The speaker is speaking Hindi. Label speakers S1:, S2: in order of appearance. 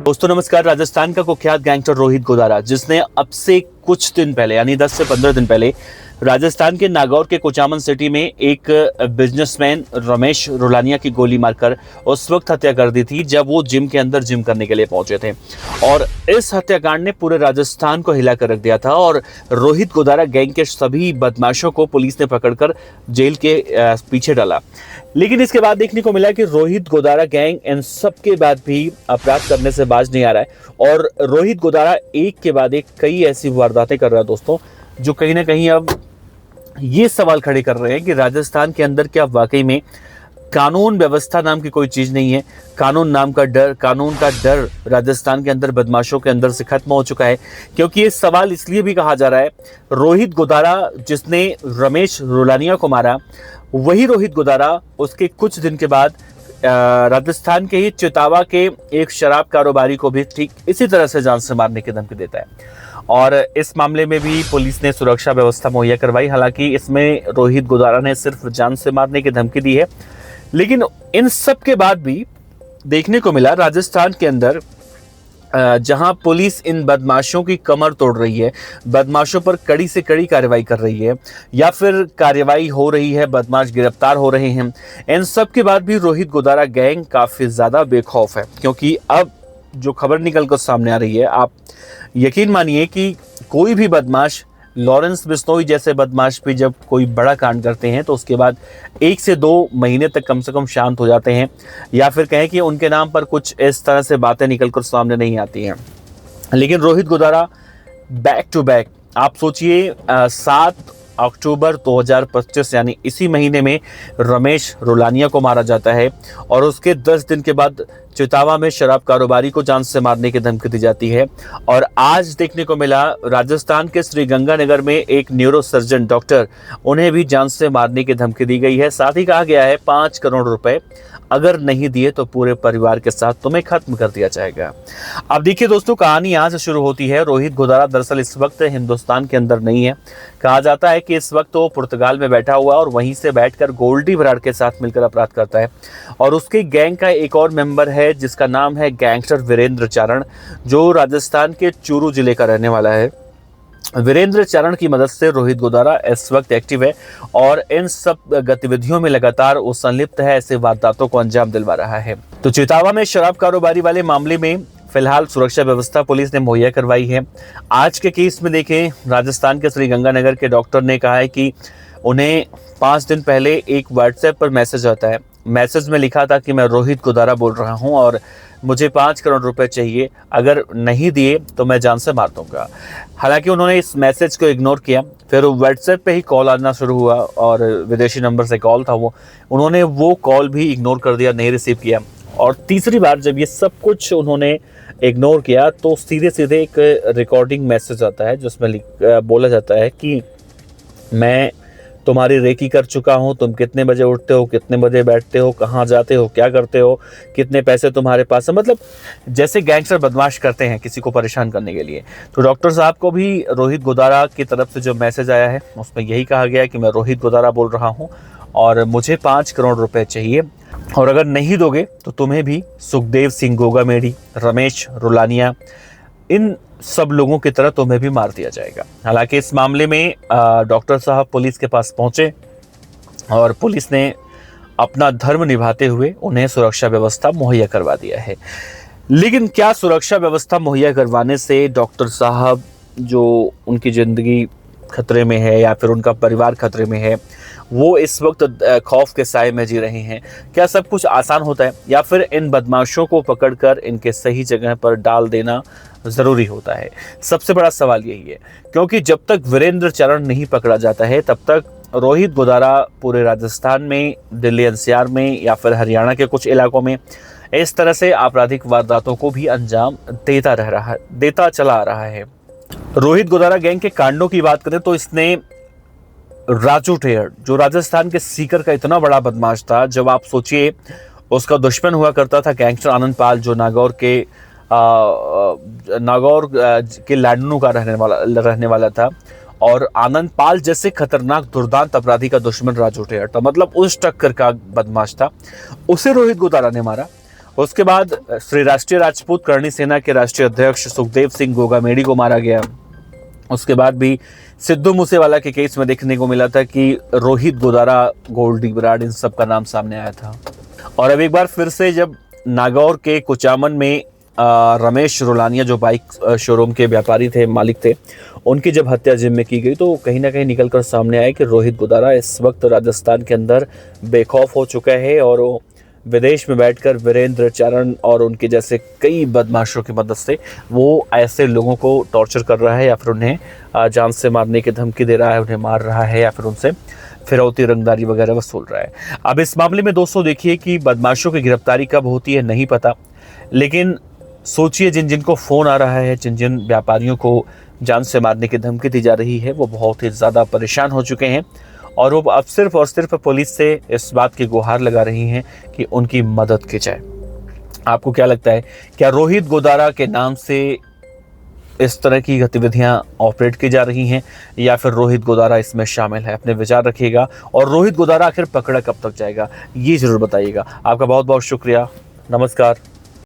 S1: दोस्तों नमस्कार। राजस्थान का कुख्यात गैंगस्टर रोहित गोदारा, जिसने अब से कुछ दिन पहले यानी 10 से 15 दिन पहले राजस्थान के नागौर के कुचामन सिटी में एक बिजनेसमैन रमेश रुलानिया की गोली मारकर उस वक्त हत्या कर दी थी जब वो जिम के अंदर जिम करने के लिए पहुंचे थे। और इस हत्याकांड ने पूरे राजस्थान को हिलाकर रख दिया था और रोहित गोदारा गैंग के सभी बदमाशों को पुलिस ने पकड़कर जेल के पीछे डाला। लेकिन इसके बाद देखने को मिला कि रोहित गोदारा गैंग इन सब के बाद भी अपराध करने से बाज नहीं आ रहा है और रोहित गोदारा एक के बाद एक कई ऐसी वारदातें कर रहा है दोस्तों, जो कहीं ना कहीं अब ये सवाल खड़े कर रहे हैं कि राजस्थान के अंदर क्या वाकई में कानून व्यवस्था नाम की कोई चीज नहीं है। कानून का डर राजस्थान के अंदर बदमाशों के अंदर से खत्म हो चुका है। क्योंकि ये सवाल इसलिए भी कहा जा रहा है, रोहित गोदारा जिसने रमेश रुलानिया को मारा, वही रोहित गोदारा उसके कुछ दिन के बाद राजस्थान के ही चितावा के एक शराब कारोबारी को भी ठीक इसी तरह से जान से मारने की धमकी देता है। और इस मामले में भी पुलिस ने सुरक्षा व्यवस्था मुहैया करवाई। हालांकि इसमें रोहित गोदारा ने सिर्फ जान से मारने की धमकी दी है, लेकिन इन सब के बाद भी देखने को मिला राजस्थान के अंदर जहां पुलिस इन बदमाशों की कमर तोड़ रही है, बदमाशों पर कड़ी से कड़ी कार्रवाई कर रही है या फिर कार्रवाई हो रही है, बदमाश गिरफ्तार हो रहे हैं, इन सब के बाद भी रोहित गोदारा गैंग काफ़ी ज़्यादा बेखौफ है। क्योंकि अब जो खबर निकल कर सामने आ रही है, आप यकीन मानिए कि कोई भी बदमाश, लॉरेंस बिश्नोई जैसे बदमाश भी जब कोई बड़ा कांड करते हैं तो उसके बाद 1 से 2 महीने तक कम से कम शांत हो जाते हैं, या फिर कहें कि उनके नाम पर कुछ इस तरह से बातें निकलकर सामने नहीं आती हैं। लेकिन Rohit Godara back to back, आप सोचिए 7 अक्टूबर 2025 यानी इसी महीने में रमेश रुलानिया को मारा जाता है और उसके 10 दिन के बाद चितावा में शराब कारोबारी को जान से मारने की धमकी दी जाती है। और आज देखने को मिला राजस्थान के श्रीगंगानगर में एक न्यूरो सर्जन डॉक्टर, उन्हें भी जान से मारने की धमकी दी गई है। साथ ही कहा गया है 5 करोड़ रुपए अगर नहीं दिए तो पूरे परिवार के साथ तुम्हें खत्म कर दिया जाएगा। अब देखिए दोस्तों, कहानी यहाँ से शुरू होती है। रोहित गोदारा दरअसल इस वक्त हिंदुस्तान के अंदर नहीं है। कहा जाता है कि इस वक्त वो पुर्तगाल में बैठा हुआ और वहीं से बैठकर गोल्डी बराड़ के साथ मिलकर अपराध करता है। और उसके गैंग का एक और मेंबर है जिसका नाम है गैंगस्टर वीरेंद्र चारण, जो राजस्थान के चूरू जिले का रहने वाला है। वीरेंद्र चारण की मदद से रोहित गोदारा इस वक्त एक्टिव है और इन सब गतिविधियों में लगातार वो संलिप्त है, ऐसे वारदातों को अंजाम दिलवा रहा है। तो चितावा में शराब कारोबारी वाले मामले में फिलहाल सुरक्षा व्यवस्था पुलिस ने मुहैया करवाई है। आज के केस में देखें, राजस्थान के श्रीगंगानगर के डॉक्टर ने कहा है कि उन्हें 5 दिन पहले एक व्हाट्सएप पर मैसेज आता है। मैसेज में लिखा था कि मैं रोहित गोदारा बोल रहा हूं और मुझे 5 करोड़ रुपए चाहिए, अगर नहीं दिए तो मैं जान से मार दूंगा। हालांकि उन्होंने इस मैसेज को इग्नोर किया। फिर व्हाट्सएप पे ही कॉल आना शुरू हुआ और विदेशी नंबर से कॉल था उन्होंने वो कॉल भी इग्नोर कर दिया, नहीं रिसीव किया। और तीसरी बार जब ये सब कुछ उन्होंने इग्नोर किया तो सीधे सीधे एक रिकॉर्डिंग मैसेज आता है जिसमें बोला जाता है कि मैं तुम्हारी रेकी कर चुका हूँ, तुम कितने बजे उठते हो, कितने बजे बैठते हो, कहाँ जाते हो, क्या करते हो, कितने पैसे तुम्हारे पास है। मतलब जैसे गैंगस्टर बदमाश करते हैं किसी को परेशान करने के लिए। तो डॉक्टर साहब को भी रोहित गोदारा की तरफ से जो मैसेज आया है उसमें यही कहा गया है कि मैं रोहित गोदारा बोल रहा हूँ और मुझे 5 करोड़ रुपए चाहिए, और अगर नहीं दोगे तो तुम्हें भी सुखदेव सिंह गोगामेडी, रमेश रुलानिया, इन सब लोगों की तरह तुम्हें भी मार दिया जाएगा। हालांकि इस मामले में डॉक्टर साहब पुलिस के पास पहुंचे और पुलिस ने अपना धर्म निभाते हुए उन्हें सुरक्षा व्यवस्था मुहैया करवा दिया है। लेकिन क्या सुरक्षा व्यवस्था मुहैया करवाने से डॉक्टर साहब जो उनकी ज़िंदगी खतरे में है या फिर उनका परिवार खतरे में है, वो इस वक्त खौफ के साए में जी रहे हैं, क्या सब कुछ आसान होता है या फिर इन बदमाशों को पकड़कर इनके सही जगह पर डाल देना ज़रूरी होता है? सबसे बड़ा सवाल यही है। क्योंकि जब तक वीरेंद्र चारण नहीं पकड़ा जाता है तब तक रोहित गोदारा पूरे राजस्थान में, दिल्ली एनसीआर में या फिर हरियाणा के कुछ इलाकों में इस तरह से आपराधिक वारदातों को भी अंजाम देता चला आ रहा है। रोहित गोदारा गैंग के कांडों की बात करें तो इसने राजू ठेहर, जो राजस्थान के सीकर का इतना बड़ा बदमाश था, जब आप सोचिए उसका दुश्मन हुआ करता था गैंगस्टर आनंद पाल, जो नागौर के लाडनू का रहने वाला था, और आनंद पाल जैसे खतरनाक दुर्दांत अपराधी का दुश्मन राजू ठेहर था। मतलब उस टक्कर का बदमाश था, उसे रोहित गोदारा ने मारा उसके बाद श्री राष्ट्रीय राजपूत करणी सेना के राष्ट्रीय अध्यक्ष सुखदेव सिंह गोगामेडी को मारा गया। उसके बाद भी सिद्धू मूसेवाला के केस में देखने को मिला था कि रोहित गोदारा, गोल्डी बराड़, इन सब का नाम सामने आया था। और अब एक बार फिर से जब नागौर के कुचामन में रमेश रोलानिया जो बाइक शोरूम के व्यापारी थे, मालिक थे, उनकी जब हत्या जिम में की गई तो कहीं ना कहीं निकलकर सामने आया कि रोहित गोदारा इस वक्त राजस्थान के अंदर बेखौफ हो चुका है और वो विदेश में बैठकर वीरेंद्र चारण और उनके जैसे कई बदमाशों की मदद से वो ऐसे लोगों को टॉर्चर कर रहा है या फिर उन्हें जान से मारने की धमकी दे रहा है, उन्हें मार रहा है या फिर उनसे फिरौती, रंगदारी वगैरह वसूल रहा है। अब इस मामले में दोस्तों देखिए कि बदमाशों की गिरफ्तारी कब होती है नहीं पता, लेकिन सोचिए जिन जिनको फ़ोन आ रहा है, जिन जिन व्यापारियों को जान से मारने की धमकी दी जा रही है, वो बहुत ही ज़्यादा परेशान हो चुके हैं और वो अब सिर्फ और सिर्फ पुलिस से इस बात की गुहार लगा रही हैं कि उनकी मदद की जाए। आपको क्या लगता है, क्या रोहित गोदारा के नाम से इस तरह की गतिविधियां ऑपरेट की जा रही हैं या फिर रोहित गोदारा इसमें शामिल है? अपने विचार रखिएगा और रोहित गोदारा आखिर पकड़ा कब तक जाएगा ये ज़रूर बताइएगा। आपका बहुत बहुत शुक्रिया। नमस्कार।